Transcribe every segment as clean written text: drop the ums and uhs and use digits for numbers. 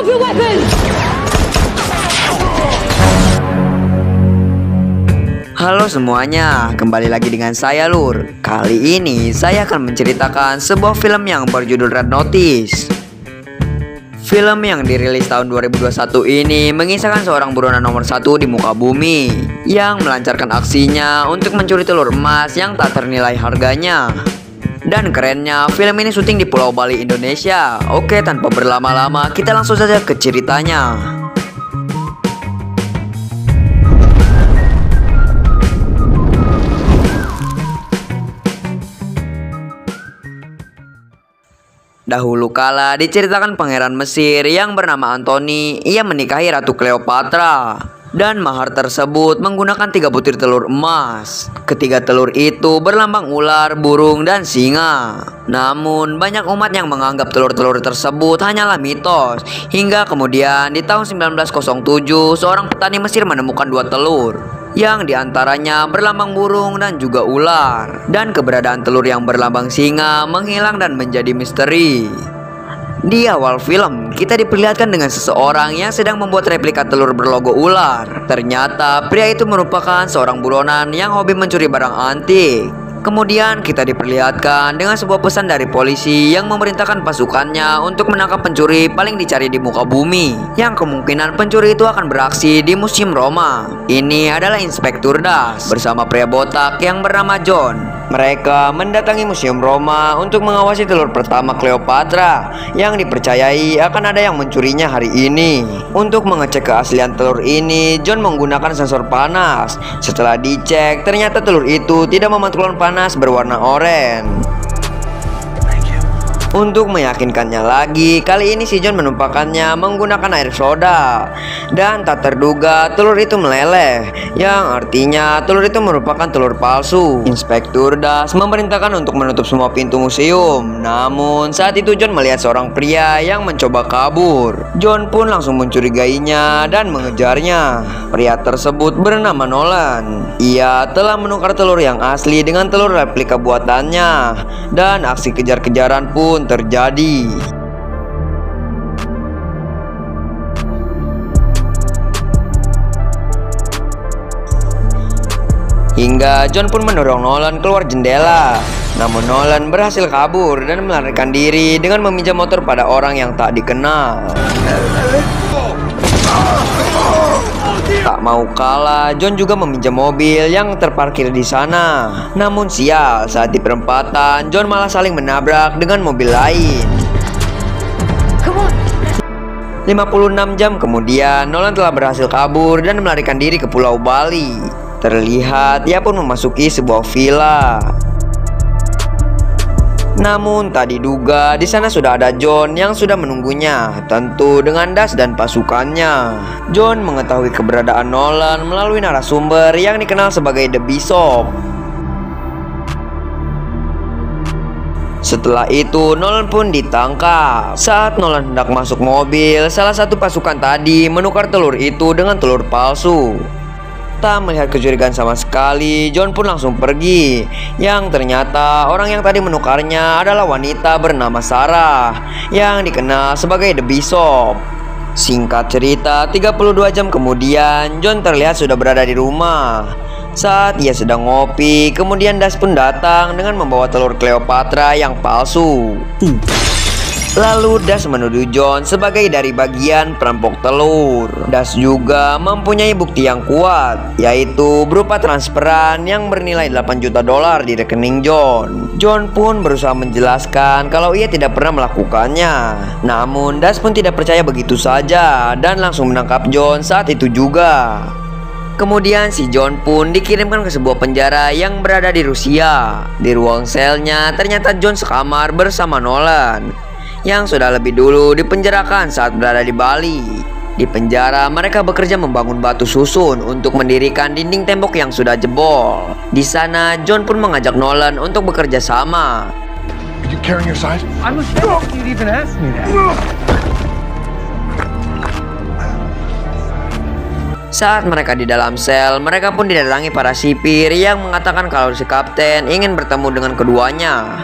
Drop your weapons! Halo semuanya, kembali lagi dengan saya Lur. Kali ini saya akan menceritakan sebuah film yang berjudul Red Notice. Film yang dirilis tahun 2021 ini mengisahkan seorang buronan nomor 1 di muka bumi yang melancarkan aksinya untuk mencuri telur emas yang tak ternilai harganya. Dan kerennya, film ini syuting di Pulau Bali, Indonesia. Oke, tanpa berlama-lama, kita langsung saja ke ceritanya. Dahulu kala diceritakan pangeran Mesir yang bernama Antoni. Ia menikahi Ratu Cleopatra, dan mahar tersebut menggunakan 3 butir telur emas. Ketiga telur itu berlambang ular, burung, dan singa. Namun banyak umat yang menganggap telur-telur tersebut hanyalah mitos. Hingga kemudian di tahun 1907 seorang petani Mesir menemukan 2 telur yang diantaranya berlambang burung dan juga ular. Dan keberadaan telur yang berlambang singa menghilang dan menjadi misteri. Di awal film, kita diperlihatkan dengan seseorang yang sedang membuat replika telur berlogo ular. Ternyata pria itu merupakan seorang buronan yang hobi mencuri barang antik. Kemudian kita diperlihatkan dengan sebuah pesan dari polisi yang memerintahkan pasukannya untuk menangkap pencuri paling dicari di muka bumi, yang kemungkinan pencuri itu akan beraksi di Museum Roma. Ini adalah Inspektur Das bersama pria botak yang bernama John. Mereka mendatangi Museum Roma untuk mengawasi telur pertama Cleopatra yang dipercayai akan ada yang mencurinya hari ini. Untuk mengecek keaslian telur ini, John menggunakan sensor panas. Setelah dicek, ternyata telur itu tidak memantulkan panas berwarna oranye. Untuk meyakinkannya lagi, kali ini si John menumpahkannya menggunakan air soda. Dan tak terduga telur itu meleleh, yang artinya telur itu merupakan telur palsu. Inspektur Das memerintahkan untuk menutup semua pintu museum. Namun saat itu John melihat seorang pria yang mencoba kabur. John pun langsung mencurigainya dan mengejarnya. Pria tersebut bernama Nolan. Ia telah menukar telur yang asli dengan telur replika buatannya. Dan aksi kejar-kejaran pun terjadi. Hingga John pun mendorong Nolan keluar jendela. Namun Nolan berhasil kabur dan melarikan diri dengan meminjam motor pada orang yang tak dikenal. Tak mau kalah, John juga meminjam mobil yang terparkir di sana. Namun sial, saat di perempatan, John malah saling menabrak dengan mobil lain. 56 jam kemudian, Nolan telah berhasil kabur dan melarikan diri ke Pulau Bali. Terlihat ia pun memasuki sebuah villa. Namun tak diduga di sana sudah ada John yang sudah menunggunya, tentu dengan Das dan pasukannya. John mengetahui keberadaan Nolan melalui narasumber yang dikenal sebagai The Bishop. Setelah itu Nolan pun ditangkap. Saat Nolan hendak masuk mobil, salah satu pasukan tadi menukar telur itu dengan telur palsu. Tak melihat kecurigaan sama sekali, John pun langsung pergi. Yang ternyata orang yang tadi menukarnya adalah wanita bernama Sarah yang dikenal sebagai The Bishop. Singkat cerita, 32 jam kemudian John terlihat sudah berada di rumah. Saat ia sedang ngopi, kemudian Das pun datang dengan membawa telur Cleopatra yang palsu. Lalu Das menuduh John sebagai dari bagian perampok telur. Das juga mempunyai bukti yang kuat, yaitu berupa transferan yang bernilai 8 juta dolar di rekening John. John pun berusaha menjelaskan kalau ia tidak pernah melakukannya. Namun Das pun tidak percaya begitu saja dan langsung menangkap John saat itu juga. Kemudian si John pun dikirimkan ke sebuah penjara yang berada di Rusia. Di ruang selnya ternyata John sekamar bersama Nolan yang sudah lebih dulu dipenjarakan saat berada di Bali. Di penjara mereka bekerja membangun batu susun untuk mendirikan dinding tembok yang sudah jebol. Di sana John pun mengajak Nolan untuk bekerja sama. Are you carrying your size? I was shocked you'd even ask me that. Saat mereka di dalam sel, mereka pun didatangi para sipir yang mengatakan kalau si kapten ingin bertemu dengan keduanya.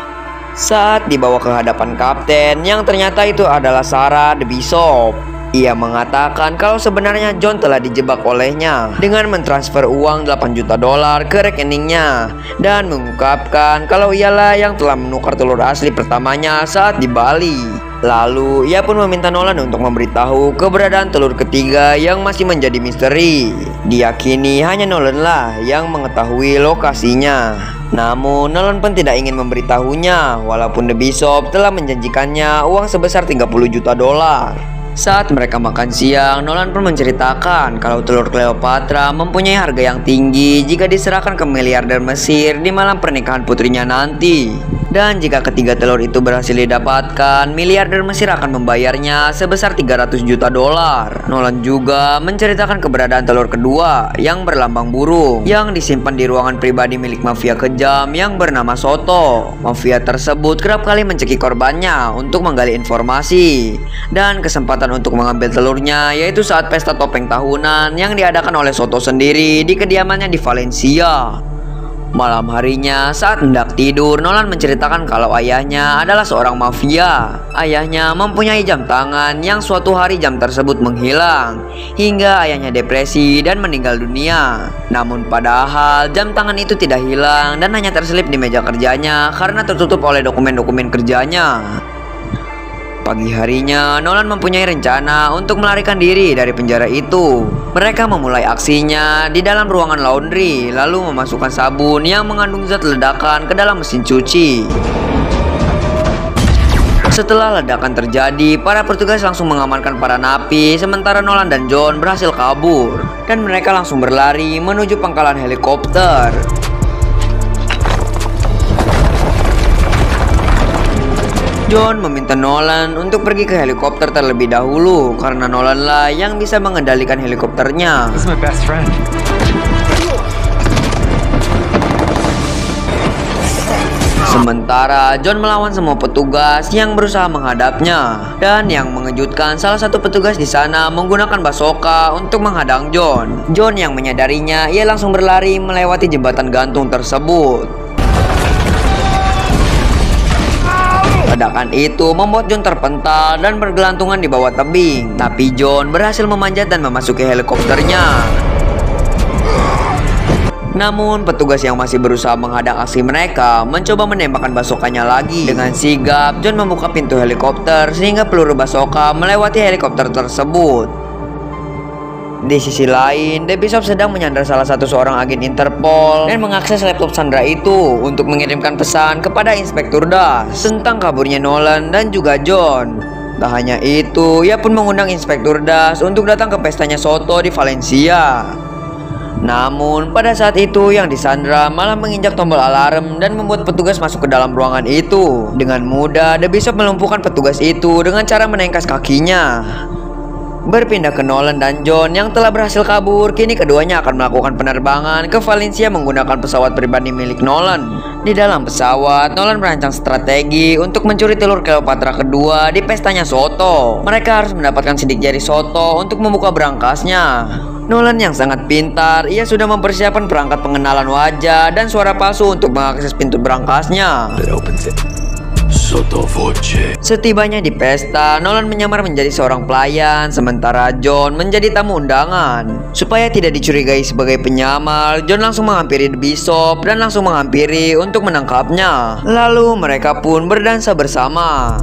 Saat dibawa ke hadapan kapten, yang ternyata itu adalah Sarah The Bishop. Ia mengatakan kalau sebenarnya John telah dijebak olehnya dengan mentransfer uang 8 juta dolar ke rekeningnya dan mengungkapkan kalau ialah yang telah menukar telur asli pertamanya saat di Bali. Lalu ia pun meminta Nolan untuk memberitahu keberadaan telur ketiga yang masih menjadi misteri. Diyakini hanya Nolan lah yang mengetahui lokasinya. Namun Nolan pun tidak ingin memberitahunya walaupun The Bishop telah menjanjikannya uang sebesar 30 juta dolar. Saat mereka makan siang, Nolan pun menceritakan kalau telur Cleopatra mempunyai harga yang tinggi jika diserahkan ke miliarder Mesir di malam pernikahan putrinya nanti. Dan jika ketiga telur itu berhasil didapatkan, miliarder Mesir akan membayarnya sebesar 300 juta dolar. Nolan juga menceritakan keberadaan telur kedua yang berlambang burung yang disimpan di ruangan pribadi milik mafia kejam yang bernama Soto. Mafia tersebut kerap kali mencekik korbannya untuk menggali informasi dan kesempatan untuk mengambil telurnya yaitu saat pesta topeng tahunan yang diadakan oleh Soto sendiri di kediamannya di Valencia. Malam harinya saat hendak tidur, Nolan menceritakan kalau ayahnya adalah seorang mafia. Ayahnya mempunyai jam tangan yang suatu hari jam tersebut menghilang hingga ayahnya depresi dan meninggal dunia. Namun padahal jam tangan itu tidak hilang dan hanya terselip di meja kerjanya karena tertutup oleh dokumen-dokumen kerjanya. Pagi harinya, Nolan mempunyai rencana untuk melarikan diri dari penjara itu. Mereka memulai aksinya di dalam ruangan laundry, lalu memasukkan sabun yang mengandung zat ledakan ke dalam mesin cuci. Setelah ledakan terjadi, para petugas langsung mengamankan para napi, sementara Nolan dan John berhasil kabur. Dan mereka langsung berlari menuju pangkalan helikopter. John meminta Nolan untuk pergi ke helikopter terlebih dahulu karena Nolan lah yang bisa mengendalikan helikopternya. This is my best friend. Sementara John melawan semua petugas yang berusaha menghadapnya. Dan yang mengejutkan, salah satu petugas di sana menggunakan basoka untuk menghadang John. John yang menyadarinya, ia langsung berlari melewati jembatan gantung tersebut. Ledakan itu membuat John terpental dan bergelantungan di bawah tebing. Tapi John berhasil memanjat dan memasuki helikopternya. Namun petugas yang masih berusaha menghadang aksi mereka mencoba menembakkan basokanya lagi. Dengan sigap, John membuka pintu helikopter sehingga peluru basoka melewati helikopter tersebut. Di sisi lain, The Bishop sedang menyandra salah satu seorang agen Interpol dan mengakses laptop Sandra itu untuk mengirimkan pesan kepada Inspektur Das tentang kaburnya Nolan dan juga John. Tak hanya itu, ia pun mengundang Inspektur Das untuk datang ke pestanya Soto di Valencia. Namun pada saat itu yang disandra malah menginjak tombol alarm dan membuat petugas masuk ke dalam ruangan itu. Dengan mudah, The Bishop melumpuhkan petugas itu dengan cara menengkas kakinya. Berpindah ke Nolan dan John yang telah berhasil kabur, kini keduanya akan melakukan penerbangan ke Valencia menggunakan pesawat pribadi milik Nolan. Di dalam pesawat, Nolan merancang strategi untuk mencuri telur Cleopatra kedua di pestanya Soto. Mereka harus mendapatkan sidik jari Soto untuk membuka berangkasnya. Nolan yang sangat pintar, ia sudah mempersiapkan perangkat pengenalan wajah dan suara palsu untuk mengakses pintu berangkasnya. Setibanya di pesta, Nolan menyamar menjadi seorang pelayan, sementara John menjadi tamu undangan. Supaya tidak dicurigai sebagai penyamar, John langsung menghampiri The Bishop dan langsung menghampiri untuk menangkapnya. Lalu mereka pun berdansa bersama.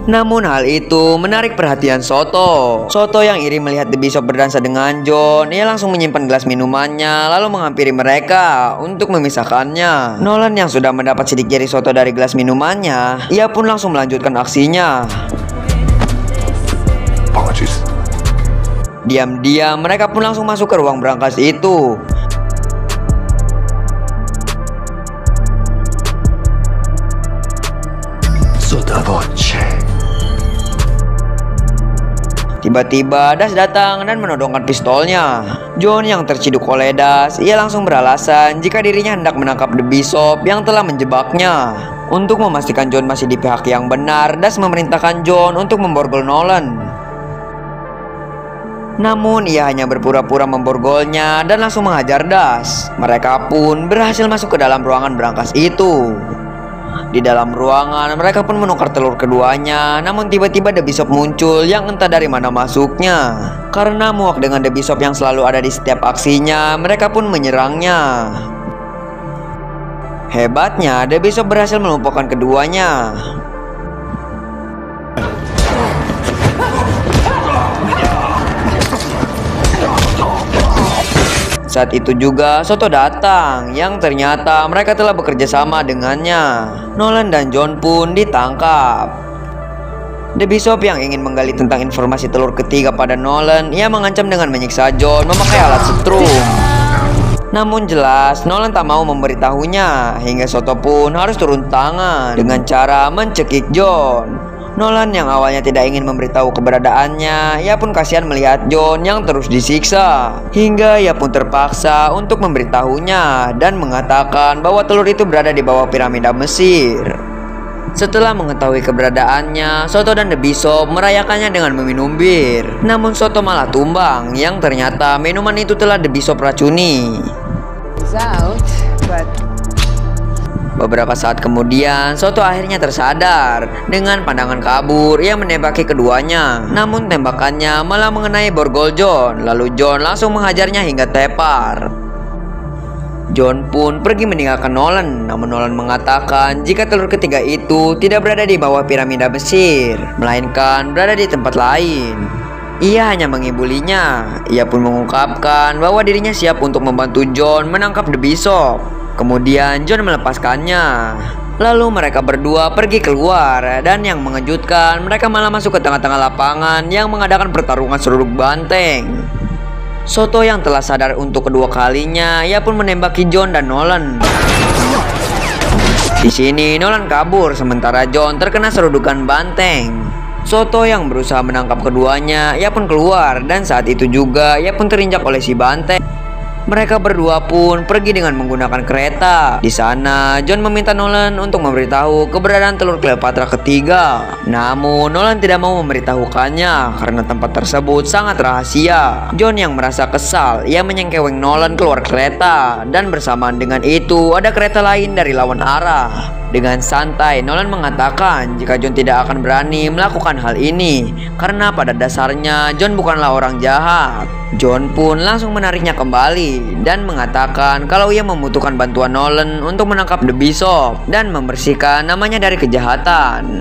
Namun hal itu menarik perhatian Soto. Soto yang iri melihat The Bishop berdansa dengan John, ia langsung menyimpan gelas minumannya lalu menghampiri mereka untuk memisahkannya. Nolan yang sudah mendapat sidik jari Soto dari gelas minumannya, ia pun langsung melanjutkan aksinya. Apologies. Diam-diam mereka pun langsung masuk ke ruang berangkas itu. Tiba-tiba Das datang dan menodongkan pistolnya. John yang terciduk oleh Das, ia langsung beralasan jika dirinya hendak menangkap The Bishop yang telah menjebaknya. Untuk memastikan John masih di pihak yang benar, Das memerintahkan John untuk memborgol Nolan. Namun ia hanya berpura-pura memborgolnya dan langsung menghajar Das. Mereka pun berhasil masuk ke dalam ruangan berangkas itu. Di dalam ruangan, mereka pun menukar telur keduanya. Namun tiba-tiba The Bishop muncul yang entah dari mana masuknya. Karena muak dengan The Bishop yang selalu ada di setiap aksinya, mereka pun menyerangnya. Hebatnya, The Bishop berhasil melumpuhkan keduanya. Saat itu juga Soto datang, yang ternyata mereka telah bekerja sama dengannya. Nolan dan John pun ditangkap. The Bishop yang ingin menggali tentang informasi telur ketiga pada Nolan, ia mengancam dengan menyiksa John memakai alat setrum. Namun jelas Nolan tak mau memberitahunya, hingga Soto pun harus turun tangan dengan cara mencekik John. Nolan yang awalnya tidak ingin memberitahu keberadaannya, ia pun kasihan melihat John yang terus disiksa. Hingga ia pun terpaksa untuk memberitahunya dan mengatakan bahwa telur itu berada di bawah piramida Mesir. Setelah mengetahui keberadaannya, Soto dan The Bishop merayakannya dengan meminum bir. Namun Soto malah tumbang, yang ternyata minuman itu telah The Bishop racuni. Beberapa saat kemudian, Soto akhirnya tersadar. Dengan pandangan kabur, ia menembaki keduanya. Namun tembakannya malah mengenai borgol John. Lalu John langsung menghajarnya hingga tepar. John pun pergi meninggalkan Nolan. Namun Nolan mengatakan jika telur ketiga itu tidak berada di bawah piramida Mesir, melainkan berada di tempat lain. Ia hanya mengibulinya. Ia pun mengungkapkan bahwa dirinya siap untuk membantu John menangkap The Bishop. Kemudian John melepaskannya. Lalu mereka berdua pergi keluar, dan yang mengejutkan, mereka malah masuk ke tengah-tengah lapangan yang mengadakan pertarungan seruduk banteng. Soto yang telah sadar untuk kedua kalinya, ia pun menembaki John dan Nolan. Di sini Nolan kabur sementara John terkena serudukan banteng. Soto yang berusaha menangkap keduanya, ia pun keluar, dan saat itu juga ia pun terinjak oleh si banteng. Mereka berdua pun pergi dengan menggunakan kereta. Di sana, John meminta Nolan untuk memberitahu keberadaan telur Cleopatra ketiga. Namun, Nolan tidak mau memberitahukannya karena tempat tersebut sangat rahasia. John yang merasa kesal, ia menyengkeweng Nolan keluar kereta. Dan bersamaan dengan itu, ada kereta lain dari lawan arah. Dengan santai, Nolan mengatakan jika John tidak akan berani melakukan hal ini karena pada dasarnya John bukanlah orang jahat. John pun langsung menariknya kembali dan mengatakan kalau ia membutuhkan bantuan Nolan untuk menangkap The Bishop dan membersihkan namanya dari kejahatan.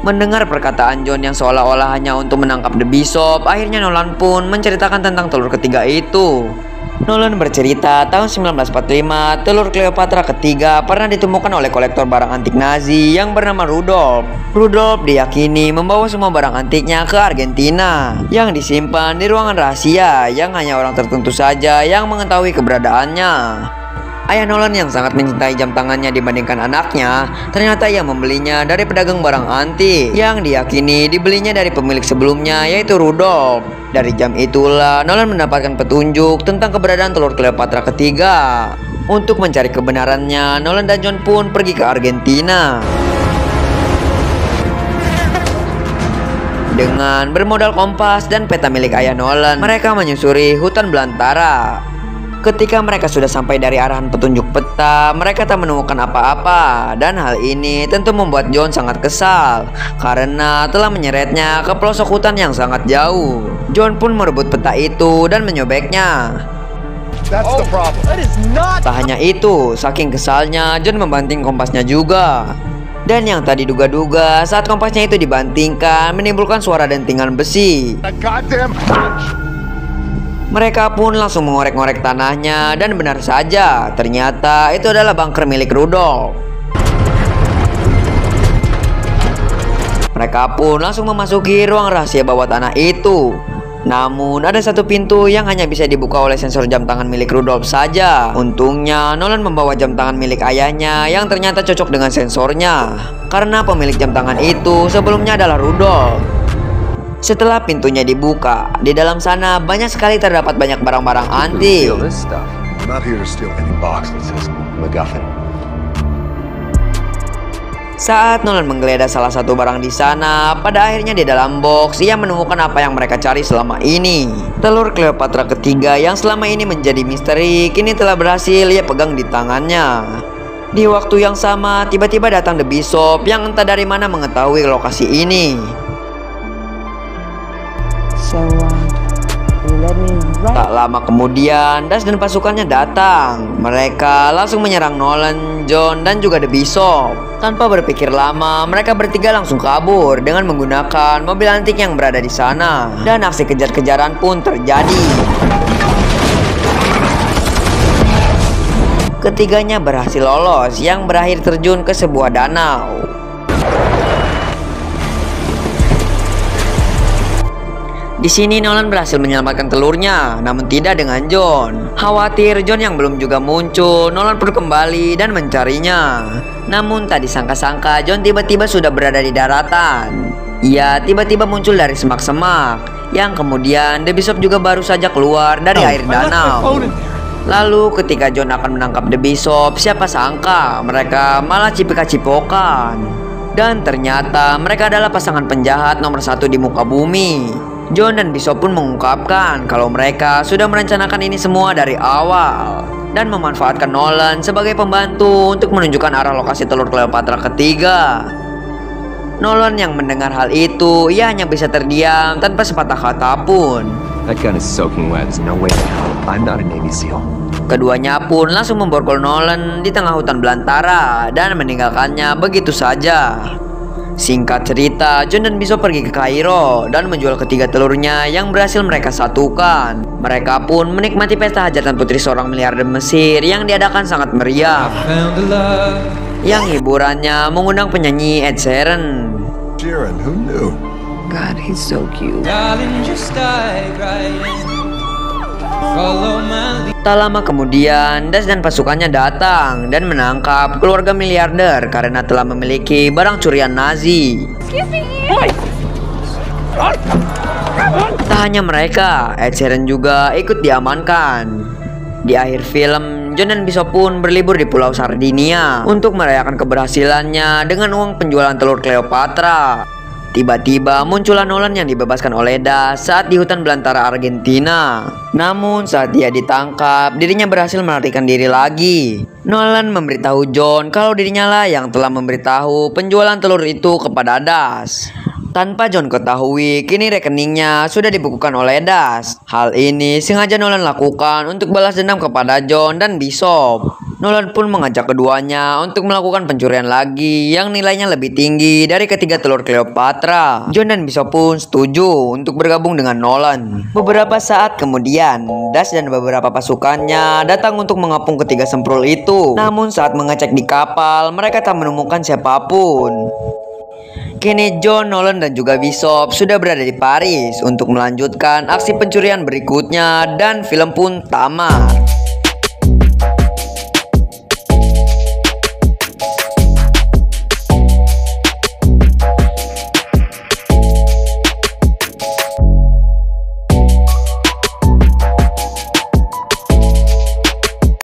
Mendengar perkataan John yang seolah-olah hanya untuk menangkap The Bishop, akhirnya Nolan pun menceritakan tentang telur ketiga itu. Nolan bercerita tahun 1945 telur Cleopatra ketiga pernah ditemukan oleh kolektor barang antik Nazi yang bernama Rudolf. Rudolf diyakini membawa semua barang antiknya ke Argentina yang disimpan di ruangan rahasia yang hanya orang tertentu saja yang mengetahui keberadaannya. Ayah Nolan yang sangat mencintai jam tangannya dibandingkan anaknya, ternyata ia membelinya dari pedagang barang antik yang diyakini dibelinya dari pemilik sebelumnya, yaitu Rudolf. Dari jam itulah Nolan mendapatkan petunjuk tentang keberadaan telur Cleopatra ketiga. Untuk mencari kebenarannya, Nolan dan John pun pergi ke Argentina. Dengan bermodal kompas dan peta milik ayah Nolan, mereka menyusuri hutan belantara. Ketika mereka sudah sampai dari arahan petunjuk peta, mereka tak menemukan apa-apa. Dan hal ini tentu membuat John sangat kesal karena telah menyeretnya ke pelosok hutan yang sangat jauh. John pun merebut peta itu dan menyobeknya. Tak hanya itu, saking kesalnya John membanting kompasnya juga. Dan yang tadi duga-duga saat kompasnya itu dibantingkan menimbulkan suara dentingan besi. Mereka pun langsung mengorek-ngorek tanahnya dan benar saja, ternyata itu adalah bunker milik Rudolf. Mereka pun langsung memasuki ruang rahasia bawah tanah itu. Namun ada satu pintu yang hanya bisa dibuka oleh sensor jam tangan milik Rudolf saja. Untungnya Nolan membawa jam tangan milik ayahnya yang ternyata cocok dengan sensornya, karena pemilik jam tangan itu sebelumnya adalah Rudolf. Setelah pintunya dibuka, di dalam sana banyak sekali terdapat banyak barang-barang antik. I'm not here to steal any box that says MacGuffin. Saat Nolan menggeledah salah satu barang di sana, pada akhirnya di dalam box ia menemukan apa yang mereka cari selama ini. Telur Cleopatra ketiga yang selama ini menjadi misteri kini telah berhasil ia pegang di tangannya. Di waktu yang sama, tiba-tiba datang The Bishop yang entah dari mana mengetahui lokasi ini. Tak lama kemudian, Das dan pasukannya datang. Mereka langsung menyerang Nolan, John, dan juga The Bishop. Tanpa berpikir lama, mereka bertiga langsung kabur dengan menggunakan mobil antik yang berada di sana. Dan aksi kejar-kejaran pun terjadi. Ketiganya berhasil lolos yang berakhir terjun ke sebuah danau. Di sini Nolan berhasil menyelamatkan telurnya, namun tidak dengan John. Khawatir John yang belum juga muncul, Nolan pun kembali dan mencarinya. Namun tak disangka-sangka John tiba-tiba sudah berada di daratan. Ia tiba-tiba muncul dari semak-semak, yang kemudian The Bishop juga baru saja keluar dari air danau. Lalu ketika John akan menangkap The Bishop, siapa sangka mereka malah cipika-cipokan. Dan ternyata mereka adalah pasangan penjahat nomor 1 di muka bumi. John dan Bishop pun mengungkapkan kalau mereka sudah merencanakan ini semua dari awal dan memanfaatkan Nolan sebagai pembantu untuk menunjukkan arah lokasi telur Cleopatra ketiga. Nolan yang mendengar hal itu, ia hanya bisa terdiam tanpa sepatah kata pun. That gun is soaking wet. There's no way in hell. I'm not a Navy SEAL. Keduanya pun langsung memborgol Nolan di tengah hutan belantara dan meninggalkannya begitu saja. Singkat cerita, John dan Bishop pergi ke Kairo dan menjual ketiga telurnya yang berhasil mereka satukan. Mereka pun menikmati pesta hajatan putri seorang miliarder Mesir yang diadakan sangat meriah. Yang hiburannya mengundang penyanyi Ed Sheeran. Sheeran, who knew? God, he's so cute. Tak lama kemudian, Das dan pasukannya datang dan menangkap keluarga miliarder karena telah memiliki barang curian Nazi. Tak hanya mereka, Ed Sheeran juga ikut diamankan. Di akhir film, John dan Bishop pun berlibur di Pulau Sardinia untuk merayakan keberhasilannya dengan uang penjualan telur Cleopatra. Tiba-tiba muncullah Nolan yang dibebaskan oleh Das saat di hutan belantara Argentina. Namun saat dia ditangkap, dirinya berhasil melarikan diri lagi. Nolan memberitahu John kalau dirinya lah yang telah memberitahu penjualan telur itu kepada Das. Tanpa John ketahui, kini rekeningnya sudah dibekukan oleh Das. Hal ini sengaja Nolan lakukan untuk balas dendam kepada John dan Bishop. Nolan pun mengajak keduanya untuk melakukan pencurian lagi yang nilainya lebih tinggi dari ketiga telur Cleopatra. John dan Bishop pun setuju untuk bergabung dengan Nolan. Beberapa saat kemudian, Das dan beberapa pasukannya datang untuk mengepung ketiga semprul itu. Namun saat mengecek di kapal, mereka tak menemukan siapapun. Kini John, Nolan, dan juga Bishop sudah berada di Paris untuk melanjutkan aksi pencurian berikutnya dan film pun tamat.